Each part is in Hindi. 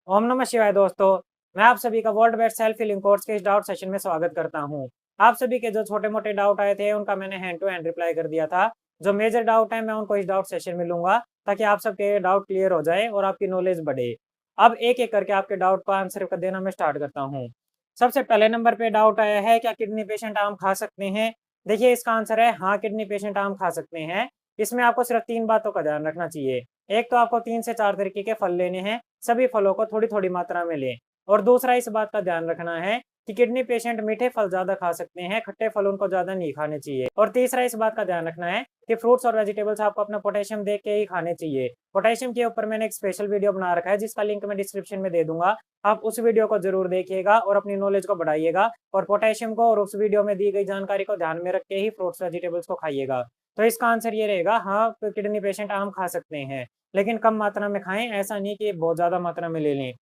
ओम नमः शिवाय दोस्तों। मैं आप सभी का world best self healing course के इस डाउट सेशन में स्वागत करता हूं। आप सभी के जो छोटे-मोटे डाउट आए थे उनका मैंने हैंड टू हैंड रिप्लाई कर दिया था। जो मेजर डाउट है मैं उनको इस डाउट सेशन में लूँगा ताकि आप सबके डाउट क्लियर हो जाए और आपकी नॉलेज बढ़े। अब एक-एक करके आपके डाउट का आंसर कर देना मैं स्टार्ट करता हूँ। सबसे पहले नंबर पे डाउट आया है, क्या किडनी पेशेंट आम खा सकते हैं? देखिए इसका आंसर है हाँ, किडनी पेशेंट आम खा सकते हैं। इसमें आपको सिर्फ 3 बातों का ध्यान रखना चाहिए। एक तो आपको 3 से 4 तरीके के फल लेने हैं, सभी फलों को थोड़ी-थोड़ी मात्रा में लें। और दूसरा इस बात का ध्यान रखना है कि किडनी पेशेंट मीठे फल ज़्यादा खा सकते हैं, खट्टे फल उनको ज़्यादा नहीं खाने चाहिए। और तीसरा इस बात का ध्यान रखना है कि फ्रूट्स और वेजिटेबल्स आपको अपना पोटेशियम देख के ही खाने चाहिए। पोटेशियम के ऊपर मैंने एक स्पेशल वीडियो बना रखा है जिसका लिंक मैं डिस्क्रिप्शन में दे दूँगा। आप उस वीडियो को ज़रूर देखिएगा और अपनी नॉलेज को बढ़ाइएगा और पोटेशियम को और उस वीडियो में दी गई जानकारी को ध्यान में रख के ही फ्रूट्स वेजिटेबल्स को खाइएगा। तो इसका आंसर ये रहेगा हाँ, किडनी पेशेंट आम खा सकते हैं, लेकिन कम मात्रा में खाएँ, ऐसा नहीं कि बहुत ज़्यादा मात्रा में ले लें।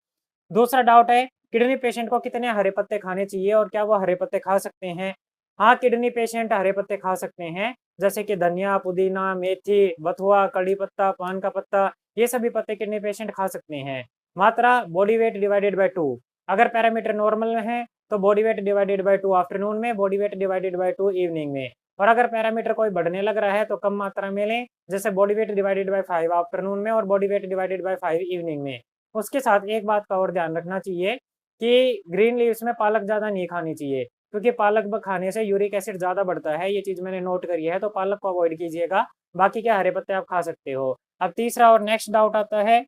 दूसरा डाउट है, किडनी पेशेंट को कितने हरे पत्ते खाने चाहिए और क्या वो हरे पत्ते खा सकते हैं? हाँ, किडनी पेशेंट हरे पत्ते खा सकते हैं, जैसे कि धनिया, पुदीना, मेथी, बथुआ, कड़ी पत्ता, पान का पत्ता, ये सभी पत्ते किडनी पेशेंट खा सकते हैं। मात्रा बॉडी वेट डिवाइडेड बाय 2। अगर पैरामीटर नॉर्मल में है, तो body weight divided by 2 afternoon में, body weight divided by 2 evening में। और अगर पैरामीटर कोई बढ़ने लग रहा है, तो कम मात्रा में लें, जैसे body weight divided bye 5 afternoon में और body weight divided bye 5 evening में। उसके साथ एक बात का और ध्यान रखना चाहिए कि ग्रीन लीव्स में पालक ज़्यादा नहीं खानी चाहिए, क्योंकि पालक खाने से यूरिक एसिड ज़्यादा बढ़ता है, ये चीज़ मैंने नोट करी है, तो पालक को अवॉइड कीजिएगा। बाकी के हरे पत्ते आप खा सकते हो। अब तीसरा और नेक्स्ट डाउट आता है,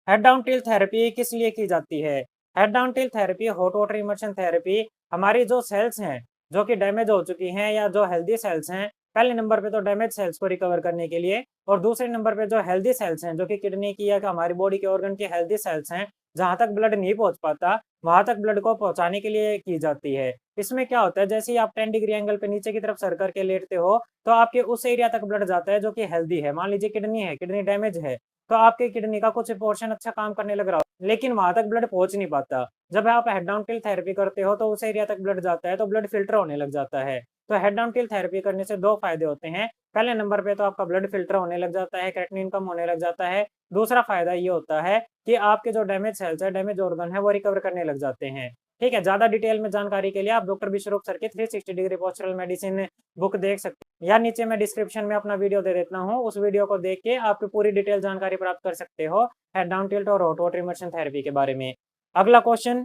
हेड डाउन टिल थेरेपी किस लिए की जाती है? Head down till therapy, hot water immersion therapy हमारी जो सेल्स हैं, जो कि डैमेज हो चुकी हैं या जो हेल्दी सेल्स हैं, पहले नंबर पे तो डैमेज सेल्स को रिकवर करने के लिए और दूसरे नंबर पे जो हेल्दी सेल्स हैं, जो कि किडनी की या हमारी बॉडी के ऑर्गन की हेल्दी सेल्स हैं, जहाँ तक ब्लड नहीं पहुँच पाता, वहाँ तक ब्लड को पहुँचाने के लिए की जाती है। इसमें क्या होता है, जैसे ही आप 10 डिग्री एंगल पे नीचे की तरफ सर करके लेटते हो, तो आपके उस एरिया तक ब्लड जाता है जो कि हेल्दी है। मान लीजिए किडनी है, किडनी डैमेज है, तो आपकी किडनी का कुछ पोर्शन अच्छा काम करने लग रहा हो, लेकिन वहां तक ब्लड पहुंच नहीं पाता। जब आप हेड डाउन टिल थेरेपी करते हो तो उस एरिया तक ब्लड जाता है, तो ब्लड फिल्टर होने लग जाता है। तो हेड डाउन टिल थेरेपी करने से दो फायदे होते हैं। पहले नंबर पे तो आपका ब्लड फिल्टर होने लग जाता है, क्रेटिनिन कम होने लग जाता है। दूसरा फायदा ये होता है कि आपके जो डैमेज सेल्स है, डैमेज ऑर्गन है, वो रिकवर करने लग जाते हैं। ठीक है, ज्यादा डिटेल में जानकारी के लिए आप डॉक्टर विश्वरूप सर की 360 डिग्री पोस्चरल मेडिसिन बुक देख सकते हैं, या नीचे मैं डिस्क्रिप्शन में अपना वीडियो दे देता हूँ, उस वीडियो को देख के आप पूरी डिटेल जानकारी प्राप्त कर सकते हो हेड डाउन टिल्ट और हॉट वाटर इमर्शन थेरेपी के बारे में। अगला क्वेश्चन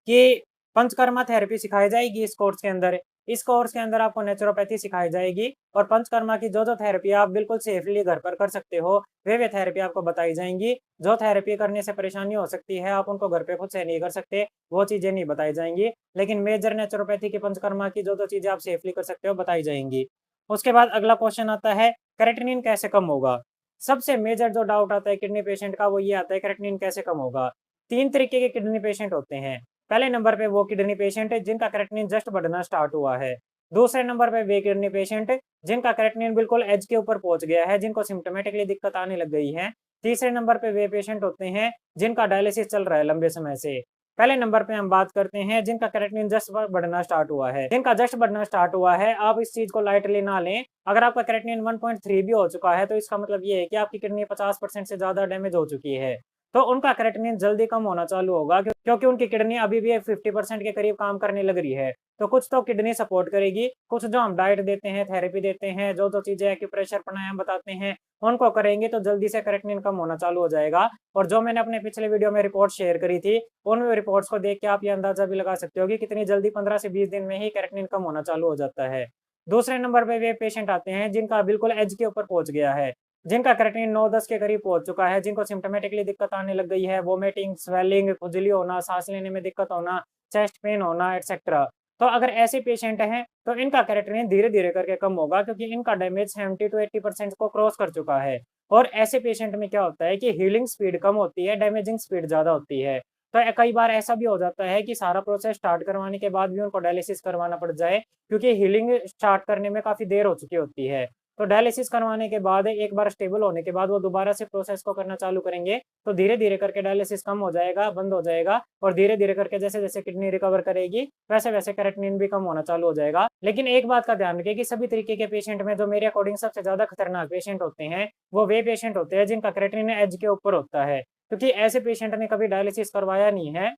कि पंचकर्मा थेरेपी सिखाई जाएगी इस कोर्स के अंदर। इस कोर्स के अंदर आपको नेचुरोपैथी सिखाई जाएगी और पंचकर्मा की जो थेरेपी आप बिल्कुल सेफली घर पर कर सकते हो, वे थेरेपी आपको बताई जाएंगी। जो थेरेपी करने से परेशानी हो सकती है, आप उनको घर पे खुद से नहीं कर सकते, वो चीज़ें नहीं बताई जाएंगी। लेकिन मेजर नेचुरोपैथी की पंचकर्मा की जो चीज़ें आप सेफली कर सकते हो बताई जाएंगी। उसके बाद अगला क्वेश्चन आता है, क्रेटिनिन कैसे कम होगा? सबसे मेजर जो डाउट आता है किडनी पेशेंट का वो ये आता है, क्रेटिनिन कैसे कम होगा? 3 तरीके के किडनी पेशेंट होते हैं। पहले नंबर पे वो किडनी पेशेंट है जिनका क्रेटिनिन जस्ट बढ़ना स्टार्ट हुआ है। दूसरे नंबर पे वे किडनी पेशेंट जिनका क्रेटिनिन बिल्कुल एज के ऊपर पहुंच गया है, जिनको सिम्टोमेटिकली दिक्कत आने लग गई है। तीसरे नंबर पे वे पेशेंट होते हैं जिनका डायलिसिस चल रहा है लंबे समय से। पहले नंबर पे हम बात करते हैं जिनका क्रेटिनिन जस्ट बढ़ना स्टार्ट हुआ है। जिनका जस्ट बढ़ना स्टार्ट हुआ है, आप इस चीज को लाइटली ना लें। अगर आपका क्रेटिनिन 1.3 भी हो चुका है, तो इसका मतलब ये है कि आपकी किडनी 50% से ज्यादा डैमेज हो चुकी है। तो उनका क्रेटिनिन जल्दी कम होना चालू होगा, क्योंकि उनकी किडनी अभी भी 50% के करीब काम करने लग रही है। तो कुछ तो किडनी सपोर्ट करेगी, कुछ जो हम डाइट देते हैं, थेरेपी देते हैं, जो चीजें एक्यूप्रेशर प्राणायाम बताते हैं, उनको करेंगे तो जल्दी से क्रेटिनिन कम होना चालू हो जाएगा। और जो मैंने अपने पिछले वीडियो में रिपोर्ट शेयर करी थी, उन रिपोर्ट्स को देख के आप ये अंदाजा भी लगा सकते हो कि कितनी जल्दी 15 से 20 दिन में ही क्रेटिनिन कम होना चालू हो जाता है। दूसरे नंबर पे वे पेशेंट आते हैं जिनका बिल्कुल एज के ऊपर पहुंच गया है, जिनका क्रेटिनिन 9-10 के करीब पहुंच चुका है, जिनको सिम्टोमेटिकली दिक्कत आने लग गई है, वोमिटिंग, स्वेलिंग, खुजली होना, सांस लेने में दिक्कत होना, चेस्ट पेन होना एटसेट्रा। तो अगर ऐसे पेशेंट हैं, तो इनका क्रेटिनिन धीरे धीरे करके कम होगा, क्योंकि इनका डैमेज 70 to 80% को क्रॉस कर चुका है। और ऐसे पेशेंट में क्या होता है कि हीलिंग स्पीड कम होती है, डैमेजिंग स्पीड ज्यादा होती है। तो कई बार ऐसा भी हो जाता है कि सारा प्रोसेस स्टार्ट करवाने के बाद भी उनको डायलिसिस करवाना पड़ जाए, क्योंकि हीलिंग स्टार्ट करने में काफी देर हो चुकी होती है। तो डायलिसिस करवाने के बाद एक बार स्टेबल होने के बाद वो दोबारा से प्रोसेस को करना चालू करेंगे, तो धीरे धीरे करके डायलिसिस कम हो जाएगा, बंद हो जाएगा, और धीरे धीरे करके जैसे जैसे किडनी रिकवर करेगी, वैसे वैसे क्रेटिनिन भी कम होना चालू हो जाएगा। लेकिन एक बात का ध्यान रखें कि सभी तरीके के पेशेंट में जो मेरे अकॉर्डिंग सबसे ज्यादा खतरनाक पेशेंट होते हैं, वो वे पेशेंट होते हैं जिनका क्रेटिनिन एज के ऊपर होता है। क्योंकि ऐसे पेशेंट ने कभी डायलिसिस करवाया नहीं है,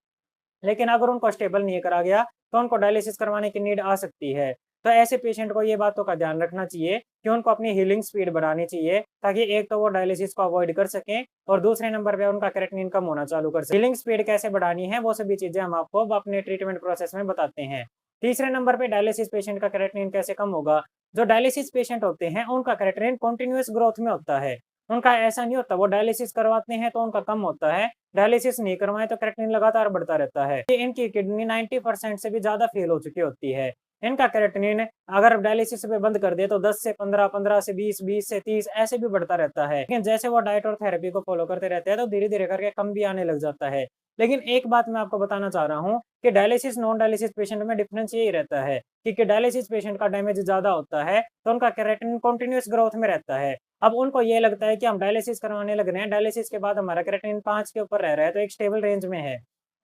लेकिन अगर उनको स्टेबल नहीं करा गया तो उनको डायलिसिस करवाने की नीड आ सकती है। तो ऐसे पेशेंट को ये बातों का ध्यान रखना चाहिए कि उनको अपनी हीलिंग स्पीड बढ़ानी चाहिए, ताकि एक तो वो डायलिसिस को अवॉइड कर सकें और दूसरे नंबर पे उनका क्रेटिनिन कम होना चालू कर सके। हीलिंग स्पीड कैसे बढ़ानी है वो सभी चीजें हम आपको अब अपने ट्रीटमेंट प्रोसेस में बताते हैं। तीसरे नंबर पे डायलिसिस पेशेंट का क्रेटिनिन कैसे कम होगा। जो डायलिसिस पेशेंट होते हैं उनका क्रेटिनिन कंटिन्यूअस ग्रोथ में होता है। उनका ऐसा नहीं होता वो डायलिसिस करवाते हैं तो उनका कम होता है, डायलिसिस नहीं करवाएं तो क्रेटिनिन लगातार बढ़ता रहता है। इनकी किडनी 90% से भी ज्यादा फेल हो चुकी होती है। इनका क्रेटिनिन अगर डायलिसिस पे बंद कर दे तो 10 से 15, 15 से 20, 20 से 30 ऐसे भी बढ़ता रहता है। लेकिन जैसे वो डाइट और थेरेपी को फॉलो करते रहते हैं तो धीरे धीरे करके कम भी आने लग जाता है। लेकिन एक बात मैं आपको बताना चाह रहा हूँ कि डायलिसिस नॉन डायलिसिस पेशेंट में डिफरेंस यही रहता है कि डायलिसिस पेशेंट का डैमेज ज्यादा होता है तो उनका क्रेटिनिन कंटिन्यूअस ग्रोथ में रहता है। अब उनको ये लगता है कि हम डायलिसिस करवाने लग रहे हैं, डायलिसिस के बाद हमारा क्रेटिनिन 5 के ऊपर रह रहा है तो एक स्टेबल रेंज में है।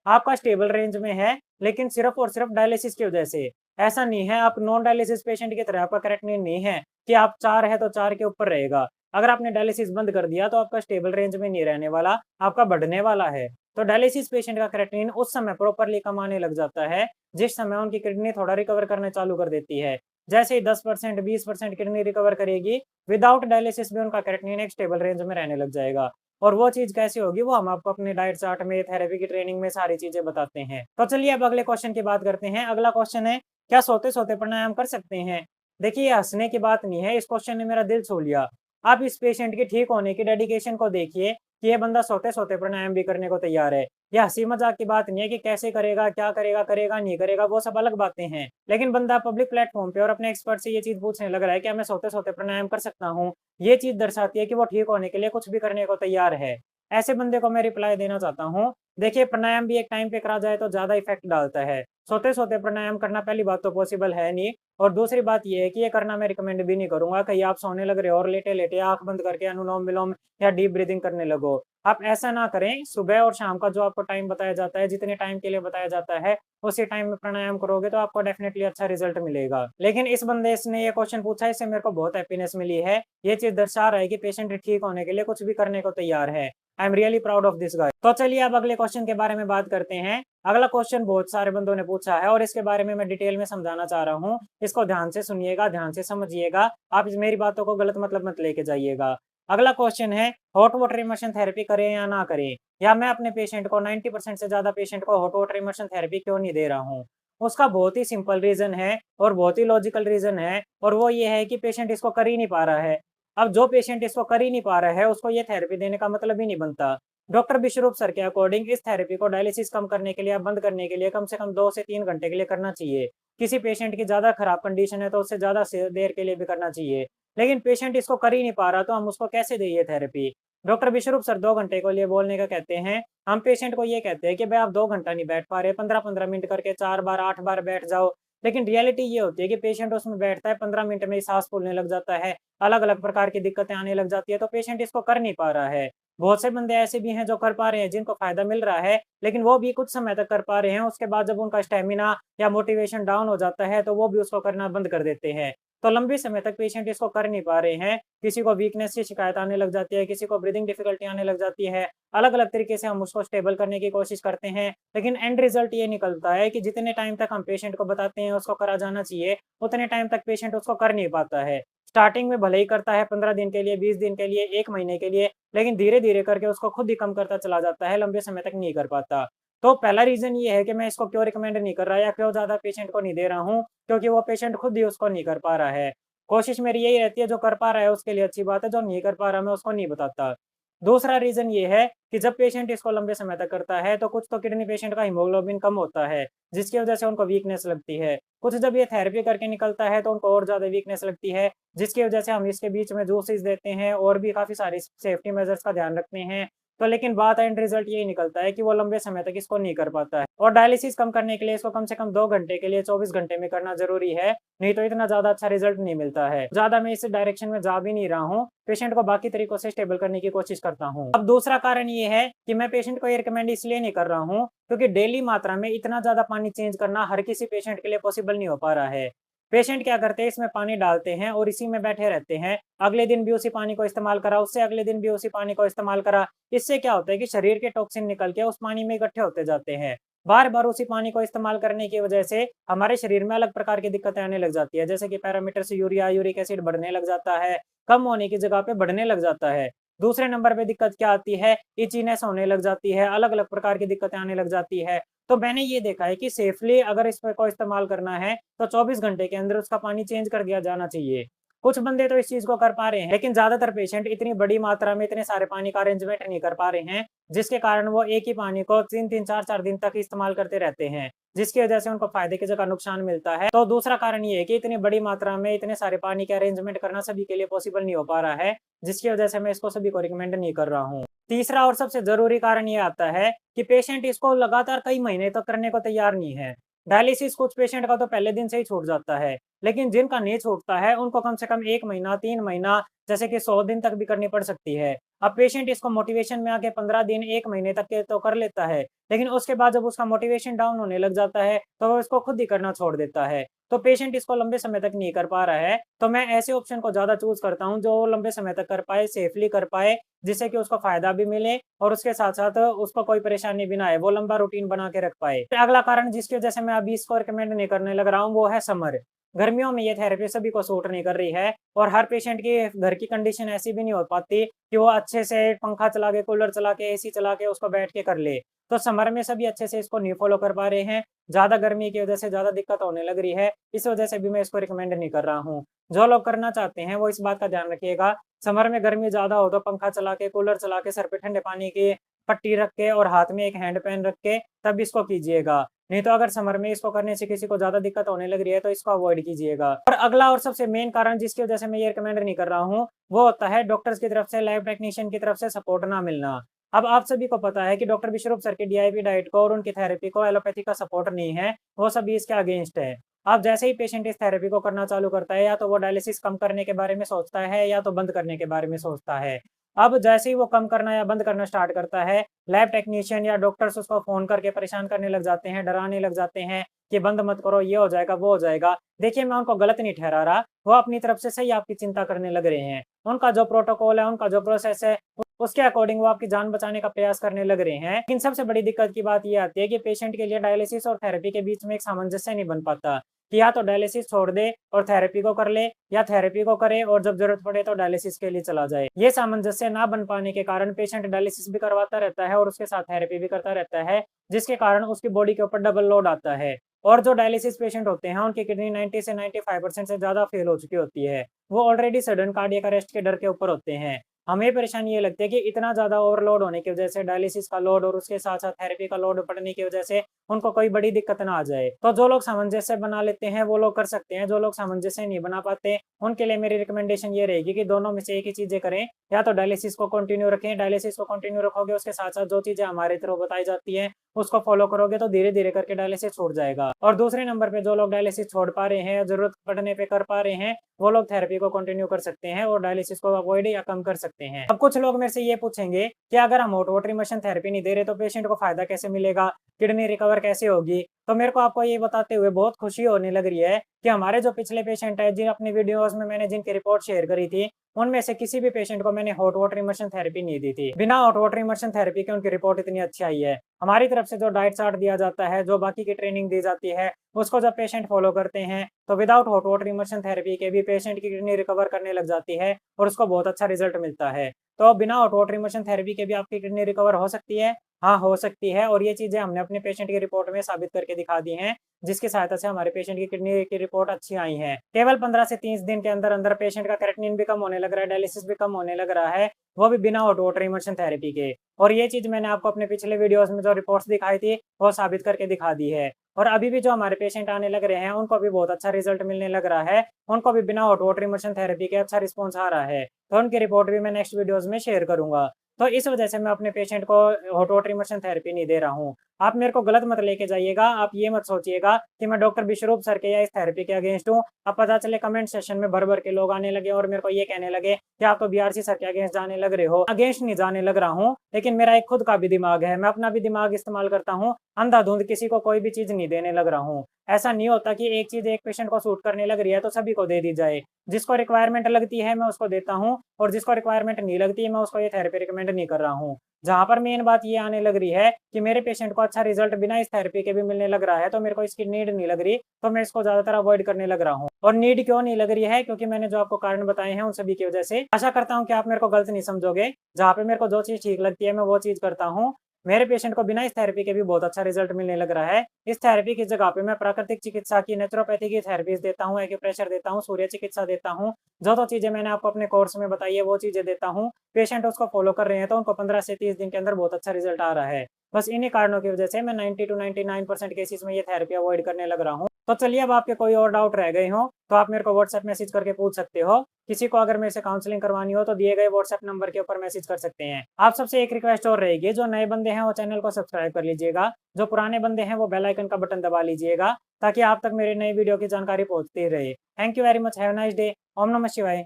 आपका स्टेबल रेंज में है, लेकिन सिर्फ और सिर्फ डायलिसिस की वजह से। ऐसा नहीं है आप नॉन डायलिसिस पेशेंट की तरह आपका क्रेटिनिन नहीं है कि आप 4 है तो 4 के ऊपर रहेगा। अगर आपने डायलिसिस बंद कर दिया तो आपका स्टेबल रेंज में नहीं रहने वाला, आपका बढ़ने वाला है। तो डायलिसिस पेशेंट का क्रेटिनिन उस समय प्रॉपर्ली कम आने लग जाता है जिस समय उनकी किडनी थोड़ा रिकवर करना चालू कर देती है। जैसे ही 10%, 20% किडनी रिकवर करेगी, विदाउट डायलिसिस भी उनका क्रेटिनिन एक स्टेबल रेंज में रहने लग जाएगा। और वो चीज कैसे होगी वो हम आपको अपने डाइट चार्ट में, थेरेपी की ट्रेनिंग में सारी चीजें बताते हैं। तो चलिए अब अगले क्वेश्चन की बात करते हैं। अगला क्वेश्चन है, क्या सोते सोते प्राणायाम कर सकते हैं। देखिए ये हंसने की बात नहीं है, इस क्वेश्चन ने मेरा दिल छू लिया। आप इस पेशेंट के ठीक होने की डेडिकेशन को देखिए कि ये बंदा सोते सोते प्राणायाम भी करने को तैयार है। ये हंसी मजाक की बात नहीं है कि कैसे करेगा, क्या करेगा, करेगा नहीं करेगा, वो सब अलग बातें हैं। लेकिन बंदा पब्लिक प्लेटफॉर्म पे और अपने एक्सपर्ट से ये चीज पूछने लग रहा है क्या मैं सोते सोते प्राणायाम कर सकता हूँ। ये चीज दर्शाती है कि वो ठीक होने के लिए कुछ भी करने को तैयार है। ऐसे बंदे को मैं रिप्लाई देना चाहता हूँ, देखिए प्राणायाम भी एक टाइम पे करा जाए तो ज्यादा इफेक्ट डालता है। सोते सोते प्राणायाम करना पहली बात तो पॉसिबल है नहीं, और दूसरी बात ये है कि ये करना मैं रिकमेंड भी नहीं करूंगा। कहीं आप सोने लग रहे हो और लेटे लेटे आंख बंद करके अनुलोम विलोम या डीप ब्रीदिंग करने लगो। आप ऐसा ना करें। सुबह और शाम का जो आपको टाइम बताया जाता है, जितने टाइम के लिए बताया जाता है, उसी टाइम में प्राणायाम करोगे तो आपको डेफिनेटली अच्छा रिजल्ट मिलेगा। लेकिन इस बंदे ने ये क्वेश्चन पूछा, इससे मेरे को बहुत हैप्पीनेस मिली है। ये चीज दर्शा रहा है कि पेशेंट ठीक होने के लिए कुछ भी करने को तैयार है। I am really proud of this guy. तो चलिए अब अगले क्वेश्चन के बारे में बात करते हैं। अगला क्वेश्चन बहुत सारे बंदों ने पूछा है और इसके बारे में मैं डिटेल में समझाना चाह रहा हूँ। इसको ध्यान से सुनिएगा, ध्यान से समझिएगा, आप मेरी बातों को गलत मतलब मत लेके जाइएगा। अगला क्वेश्चन है, हॉट वाटर इमर्शन थेरेपी करें या ना करें, या मैं अपने पेशेंट को 90% से ज्यादा पेशेंट को हॉट वाटर इमर्शन थेरेपी क्यों नहीं दे रहा हूँ। उसका बहुत ही सिंपल रीजन है और बहुत ही लॉजिकल रीजन है, और वो ये है कि पेशेंट इसको कर ही नहीं पा रहा है। अब जो पेशेंट इसको कर ही नहीं पा रहा है उसको ये थेरेपी देने का मतलब ही नहीं बनता। डॉक्टर विश्वरूप सर के अकॉर्डिंग इस थेरेपी को डायलिसिस कम करने के लिए या बंद करने के लिए कम से कम 2 से 3 घंटे के लिए करना चाहिए। किसी पेशेंट की ज्यादा खराब कंडीशन है तो उससे ज्यादा देर के लिए भी करना चाहिए। लेकिन पेशेंट इसको कर ही नहीं पा रहा तो हम उसको कैसे दें ये थेरेपी। डॉक्टर विश्वरूप सर 2 घंटे के लिए बोलने का कहते हैं, हम पेशेंट को ये कहते हैं कि भाई आप 2 घंटा नहीं बैठ पा रहे, 15-15 मिनट करके 4 बार 8 बार बैठ जाओ। लेकिन रियलिटी ये होती है कि पेशेंट उसमें बैठता है, 15 मिनट में ही सांस फूलने लग जाता है, अलग अलग प्रकार की दिक्कतें आने लग जाती है, तो पेशेंट इसको कर नहीं पा रहा है। बहुत से बंदे ऐसे भी हैं जो कर पा रहे हैं, जिनको फायदा मिल रहा है, लेकिन वो भी कुछ समय तक कर पा रहे हैं, उसके बाद जब उनका स्टेमिना या मोटिवेशन डाउन हो जाता है तो वो भी उसको करना बंद कर देते हैं। तो लंबे समय तक पेशेंट इसको कर नहीं पा रहे हैं। किसी को वीकनेस की शिकायत आने लग जाती है, किसी को ब्रीदिंग डिफिकल्टी आने लग जाती है। अलग अलग तरीके से हम उसको स्टेबल करने की कोशिश करते हैं, लेकिन एंड रिजल्ट ये निकलता है कि जितने टाइम तक हम पेशेंट को बताते हैं उसको करा जाना चाहिए, उतने टाइम तक पेशेंट उसको कर नहीं पाता है। स्टार्टिंग में भले ही करता है 15 दिन के लिए, 20 दिन के लिए, 1 महीने के लिए, लेकिन धीरे धीरे करके उसको खुद ही कम करता चला जाता है, लंबे समय तक नहीं कर पाता। तो पहला रीजन ये है कि मैं इसको क्यों रिकमेंड नहीं कर रहा या क्यों ज्यादा पेशेंट को नहीं दे रहा हूँ, क्योंकि वो पेशेंट खुद ही उसको नहीं कर पा रहा है। कोशिश मेरी यही रहती है, जो कर पा रहा है उसके लिए अच्छी बात है, जो नहीं कर पा रहा मैं उसको नहीं बताता। दूसरा रीजन ये है कि जब पेशेंट इसको लंबे समय तक करता है तो कुछ तो किडनी पेशेंट का हीमोग्लोबिन कम होता है, जिसकी वजह से उनको वीकनेस लगती है। कुछ जब ये थेरेपी करके निकलता है तो उनको और ज्यादा वीकनेस लगती है, जिसकी वजह से हम इसके बीच में जूसेस देते हैं और भी काफी सारी सेफ्टी मेजर्स का ध्यान रखते हैं। तो लेकिन बात एंड रिजल्ट यही निकलता है कि वो लंबे समय तक इसको नहीं कर पाता है। और डायलिसिस कम करने के लिए इसको कम से कम 2 घंटे के लिए 24 घंटे में करना जरूरी है, नहीं तो इतना ज्यादा अच्छा रिजल्ट नहीं मिलता है। ज्यादा मैं इस डायरेक्शन में जा भी नहीं रहा हूँ, पेशेंट को बाकी तरीकों से स्टेबल करने की कोशिश करता हूँ। अब दूसरा कारण ये है कि मैं पेशेंट को ये रिकमेंड इसलिए नहीं कर रहा हूँ क्योंकि डेली मात्रा में इतना ज्यादा पानी चेंज करना हर किसी पेशेंट के लिए पॉसिबल नहीं हो पा रहा है। पेशेंट क्या करते हैं, इसमें पानी डालते हैं और इसी में बैठे रहते हैं। अगले दिन भी उसी पानी को इस्तेमाल करा, उससे अगले दिन भी उसी पानी को इस्तेमाल करा। इससे क्या होता है कि शरीर के टॉक्सिन निकल के उस पानी में इकट्ठे होते जाते हैं। बार-बार उसी पानी को इस्तेमाल करने की वजह से हमारे शरीर में अलग प्रकार की दिक्कतें आने लग जाती है, जैसे कि पैरामीटर से यूरिया, यूरिक एसिड बढ़ने लग जाता है, कम होने की जगह पे बढ़ने लग जाता है। दूसरे नंबर पे दिक्कत क्या आती है, इचीनेस होने लग जाती है, अलग-अलग प्रकार की दिक्कतें आने लग जाती है। तो मैंने ये देखा है कि सेफली अगर इसको इस्तेमाल करना है, तो 24 घंटे के अंदर उसका पानी चेंज कर दिया जाना चाहिए। कुछ बंदे तो इस चीज़ को कर पा रहे हैं, लेकिन ज़्यादातर पेशेंट इतनी बड़ी मात्रा में इतने सारे पानी का अरेंजमेंट नहीं कर पा रहे हैं, जिसके कारण वो एक ही पानी को 3-3, 4-4 दिन तक इस्तेमाल करते रहते हैं, जिसकी वजह से उनको फ़ायदे की जगह नुकसान मिलता है। तो दूसरा कारण ये है कि इतनी बड़ी मात्रा में इतने सारे पानी के अरेंजमेंट करना सभी के लिए पॉसिबल नहीं हो पा रहा है, जिसकी वजह से मैं इसको सभी को रिकमेंड नहीं कर रहा हूँ। तीसरा और सबसे ज़रूरी कारण ये आता है कि पेशेंट इसको लगातार कई महीने तक करने को तैयार नहीं है। डायलिसिस कुछ पेशेंट का तो पहले दिन से ही छूट जाता है, लेकिन जिनका नहीं छूटता है, उनको कम से कम 1 महीना, 3 महीना, जैसे कि 100 दिन तक भी करनी पड़ सकती है। अब पेशेंट इसको मोटिवेशन में आके 15 दिन, 1 महीने तक के तो कर लेता है, लेकिन उसके बाद जब उसका मोटिवेशन डाउन होने लग जाता है, तो वो इसको खुद ही करना छोड़ देता है। तो पेशेंट इसको लंबे समय तक नहीं कर पा रहा है, तो मैं ऐसे ऑप्शन को ज़्यादा चूज़ करता हूँ, जो लंबे समय तक कर पाए, सेफली कर पाए, जिससे कि उसको फ़ायदा भी मिले और उसके साथ-साथ उसको कोई परेशानी भी ना आए, वो लंबा रूटीन बना के रख पाए। फिर अगला कारण जिसकी वजह से मैं अभी इसको रिकमेंड नहीं करने लग रहा हूँ, वो है समर। गर्मियों में ये थेरेपी सभी को सूट नहीं कर रही है और हर पेशेंट की घर की कंडीशन ऐसी भी नहीं हो पाती कि वो अच्छे से पंखा चला के, कूलर चला के, एसी चला के उसको बैठ के कर ले। तो समर में सभी अच्छे से इसको नहीं फ़ॉलो कर पा रहे हैं। ज़्यादा गर्मी की वजह से ज़्यादा दिक्कत होने लग रही है, इस वजह से भी मैं इसको रिकमेंड नहीं कर रहा हूँ। जो लोग करना चाहते हैं, वो इस बात का ध्यान रखिएगा, समर में गर्मी ज़्यादा हो तो पंखा चला के, कूलर चला के, सर पे ठंडे पानी की पट्टी रख के और हाथ में एक हैंड पैन रख के तब इसको कीजिएगा। नहीं तो अगर समर में इसको करने से किसी को ज़्यादा दिक्कत होने लग रही है, तो इसको अवॉइड कीजिएगा। और अगला और सबसे मेन कारण जिसकी वजह से मैं ये रिकमेंड नहीं कर रहा हूँ, वो होता है डॉक्टर्स की तरफ से, लैब टेक्नीशियन की तरफ से सपोर्ट ना मिलना। अब आप सभी को पता है कि डॉक्टर विश्वरूप सर की डीआईपी डाइट को और उनकी थेरेपी को एलोपैथी का सपोर्ट नहीं है, वो सभी इसके अगेंस्ट है। अब जैसे ही पेशेंट इस थेरेपी को करना चालू करता है, या तो वो डायलिसिस कम करने के बारे में सोचता है या तो बंद करने के बारे में सोचता है। अब जैसे ही वो कम करना या बंद करना स्टार्ट करता है, लैब टेक्नीशियन या डॉक्टर्स उसको फ़ोन करके परेशान करने लग जाते हैं, डराने लग जाते हैं कि बंद मत करो, ये हो जाएगा, वो हो जाएगा। देखिए, मैं उनको गलत नहीं ठहरा रहा, वो अपनी तरफ से सही आपकी चिंता करने लग रहे हैं। उनका जो प्रोटोकॉल है, उनका जो प्रोसेस है, उसके अकॉर्डिंग वो आपकी जान बचाने का प्रयास करने लग रहे हैं। लेकिन सबसे बड़ी दिक्कत की बात ये आती है कि पेशेंट के लिए डायलिसिस और थेरेपी के बीच में एक सामंजस्य नहीं बन पाता कि या तो डायलिसिस छोड़ दे और थेरेपी को कर ले, या थेरेपी को करे और जब ज़रूरत पड़े तो डायलिसिस के लिए चला जाए। ये सामंजस्य ना बन पाने के कारण पेशेंट डायलिसिस भी करवाता रहता है और उसके साथ थेरेपी भी करता रहता है, जिसके कारण उसकी बॉडी के ऊपर डबल लोड आता है। और जो डायलिसिस पेशेंट होते हैं, उनकी किडनी 90 से 95% से ज़्यादा फेल हो चुकी होती है। वो ऑलरेडी सडन कार्डियक अरेस्ट के डर के ऊपर होते हैं। हमें परेशानी ये लगती है कि इतना ज़्यादा ओवरलोड होने की वजह से, डायलिसिस का लोड और उसके साथ-साथ थेरेपी का लोड बढ़ने की वजह से उनको कोई बड़ी दिक्कत ना आ जाए। तो जो लोग सामंजस्य बना लेते हैं, वो लोग कर सकते हैं। जो लोग सामंजस्य नहीं बना पाते, उनके लिए मेरी रिकमेंडेशन ये रहेगी कि दोनों में से एक ही चीज़ें करें। या तो डायलिसिस को कंटिन्यू रखें, डायलिसिस को कंटिन्यू रखोगे, उसके साथ-साथ जो चीज़ें हमारे थ्रू बताई जाती हैं, उसको फॉलो करोगे तो धीरे-धीरे करके डायलिसिस छूट जाएगा। और दूसरे नंबर पे जो लोग डायलिसिस छोड़ पा रहे हैं, ज़रूरत पड़ने पे कर पा रहे हैं, वो लोग थेरेपी को कंटिन्यू कर सकते हैं और डायलिसिस को अवॉइड या कम कर सकते हैं। अब कुछ लोग मेरे से ये पूछेंगे कि अगर हम हॉट वाटर इमर्शन थेरेपी नहीं दे रहे, तो पेशेंट को फायदा कैसे मिलेगा? किडनी रिकवर कैसे होगी? तो मेरे को आपको ये बताते हुए बहुत खुशी होने लग रही है कि हमारे जो पिछले पेशेंट हैं, जिन अपनी वीडियोज़ में मैंने जिनकी रिपोर्ट शेयर करी थी, उनमें से किसी भी पेशेंट को मैंने हॉट वाटर इमर्शन थेरेपी नहीं दी थी। बिना हॉट वाटर इमर्शन थेरेपी के उनकी रिपोर्ट इतनी अच्छी आई है। हमारी तरफ से जो डाइट चार्ट दिया जाता है, जो बाकी की ट्रेनिंग दी जाती है, उसको जब पेशेंट फॉलो करते हैं, तो without hot water immersion therapy के भी पेशेंट की किडनी रिकवर करने लग जाती है और उसको बहुत अच्छा रिजल्ट मिलता है। तो बिना हॉट वाटर इमर्शन थेरेपी के भी आपकी किडनी रिकवर हो सकती है। हाँ, हो सकती है और ये चीज़ें हमने अपने पेशेंट की रिपोर्ट में साबित करके दिखा दी हैं, जिसकी सहायता से हमारे पेशेंट की किडनी की रिपोर्ट अच्छी आई है। केवल 15 से 30 दिन के अंदर-अंदर पेशेंट का क्रेटिनिन भी कम होने लग रहा है, डायलिसिस भी कम होने लग रहा है, वो भी बिना हॉट वाटर इमर्शन थेरेपी के। और ये चीज़ मैंने आपको अपने पिछले वीडियोज़ में जो रिपोर्ट्स दिखाई थी, वो साबित करके दिखा दी है। और अभी भी जो हमारे पेशेंट आने लग रहे हैं, उनको भी बहुत अच्छा रिजल्ट मिलने लग रहा है। उनको भी बिना हॉट वाटर इमर्शन थेरेपी के अच्छा रिस्पॉन्स आ रहा है। तो उनकी रिपोर्ट भी मैं नेक्स्ट वीडियोज़ में शेयर करूँगा। तो इस वजह से मैं अपने पेशेंट को हॉट वाटर इमर्शन थेरेपी नहीं दे रहा हूँ। आप मेरे को गलत मत लेके जाइएगा, आप ये मत सोचिएगा कि मैं डॉक्टर विश्वरूप सर के या इस थेरेपी के अगेंस्ट हूँ। अब पता चले कमेंट सेक्शन में भर-भर के लोग आने लगे और मेरे को ये कहने लगे कि आप तो बीआरसी सर के अगेंस्ट जाने लग रहे हो। अगेंस्ट नहीं जाने लग रहा हूँ, लेकिन मेरा एक खुद का भी दिमाग है, मैं अपना भी दिमाग इस्तेमाल करता हूँ, अंधाधुंध किसी को कोई भी चीज़ नहीं देने लग रहा हूँ। ऐसा नहीं होता कि एक चीज़ एक पेशेंट को सूट करने लग रही है तो सभी को दे दी जाए। जिसको रिक्वायरमेंट लगती है मैं उसको देता हूँ और जिसको रिक्वायरमेंट नहीं लगती है मैं उसको ये थेरेपी रिकमेंड नहीं कर रहा हूँ। जहाँ पर मेन बात ये आने लग रही है कि मेरे पेशेंट को अच्छा रिजल्ट बिना इस थेरेपी के भी मिलने लग रहा है, तो मेरे को इसकी नीड नहीं लग रही, तो मैं इसको ज़्यादातर अवॉइड करने लग रहा हूँ। और नीड क्यों नहीं लग रही है? क्योंकि मैंने जो आपको कारण बताए हैं उन सभी की वजह से। आशा करता हूँ कि आप मेरे को गलत नहीं समझोगे। जहाँ पे मेरे को जो चीज़ ठीक लगती है मैं वो चीज़ करता हूँ। मेरे पेशेंट को बिना इस थेरेपी के भी बहुत अच्छा रिजल्ट मिलने लग रहा है। इस थेरेपी की जगह पे मैं प्राकृतिक चिकित्सा की, नेचुरोपैथी की थेरेपीज देता हूँ, एक्यूप्रेशर देता हूँ, सूर्य चिकित्सा देता हूँ। जो चीज़ें मैंने आपको अपने कोर्स में बताई है वो चीज़ें देता हूँ। पेशेंट उसको फॉलो कर रहे हैं तो उनको 15 से 30 दिन के अंदर बहुत अच्छा रिजल्ट आ रहा है। बस इन्हीं कारणों की वजह से मैं 90 टू 99% केसेस में ये थेरेपी अवॉइड करने लग रहा हूँ। तो चलिए, अब आपके कोई और डाउट रह गए हो तो आप मेरे को व्हाट्सएप मैसेज करके पूछ सकते हो। किसी को अगर मेरे से काउंसलिंग करवानी हो तो दिए गए व्हाट्सएप नंबर के ऊपर मैसेज कर सकते हैं। आप सबसे एक रिक्वेस्ट और रहेगी, जो नए बंदे हैं वो चैनल को सब्सक्राइब कर लीजिएगा, जो पुराने बंदे हैं वो बेल आइकन का बटन दबा लीजिएगा, ताकि आप तक मेरे नए वीडियो की जानकारी पहुंचती रहे। Thank you very much, have a nice day. Om नमः शिवाय।